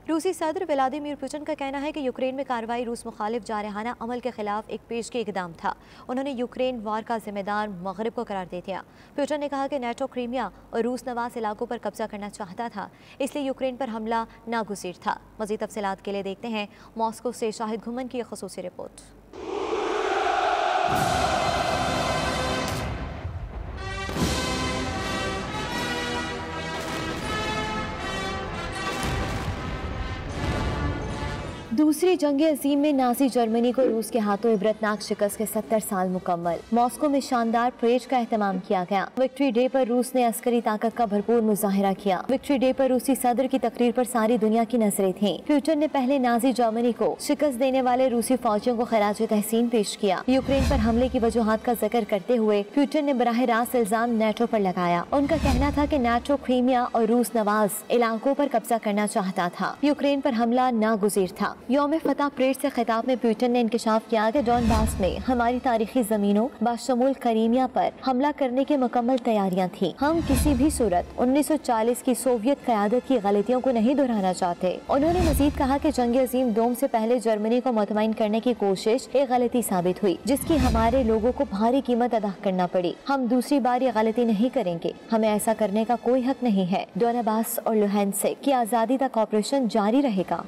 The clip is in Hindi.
रूसी सदर व्लादिमीर पुतिन का कहना है कि यूक्रेन में कार्रवाई रूस मुखालिफ जारहाना अमल के खिलाफ एक पेशगी इकदाम था। उन्होंने यूक्रेन वार का जिम्मेदार मगरब को करार दे दिया। पुतिन ने कहा कि नेटो क्रीमिया और रूस नवाज इलाकों पर कब्जा करना चाहता था, इसलिए यूक्रेन पर हमला नागुज़ीर था। मज़ीद तफसीलात के लिए देखते हैं मॉस्को से शाहिद घुमन की एक ख़ुसूसी रिपोर्ट। दूसरी जंग अजीम में नाजी जर्मनी को रूस के हाथों इबरतनाक शिकस्त के 70 साल मुकम्मल। मॉस्को में शानदार परेड का एहतमाम किया गया। विक्ट्री डे पर रूस ने अस्करी ताकत का भरपूर मुजाहिरा किया। विक्ट्री डे पर रूसी सदर की तकरीर पर सारी दुनिया की नजरें थीं। पुतिन ने पहले नाजी जर्मनी को शिकस्त देने वाले रूसी फौजियों को खराज तहसीन पेश किया। यूक्रेन पर हमले की वजूहात का जिक्र करते हुए पुतिन ने बराह रास्त इल्जाम नेटो पर लगाया। उनका कहना था कि नेटो क्रीमिया और रूस नवाज इलाकों पर कब्जा करना चाहता था। यूक्रेन पर हमला नागुज़ीर था। यौम फतह परेड से खिताब में पुतिन ने इंकशाफ किया कि डॉनबास में हमारी तारीखी जमीनों बाशमूल क्रीमिया पर हमला करने की मुकम्मल तैयारियां थी। हम किसी भी सूरत 1940 की सोवियत क़यादत की गलतियों को नहीं दोहराना चाहते। उन्होंने मजीद कहा कि जंग अजीम दोम से पहले जर्मनी को मुतमईन करने की कोशिश एक गलती साबित हुई, जिसकी हमारे लोगों को भारी कीमत अदा करना पड़ी। हम दूसरी बार ये गलती नहीं करेंगे। हमें ऐसा करने का कोई हक नहीं है। डॉनबास और लुहांस्क की आज़ादी तक ऑपरेशन जारी रहेगा।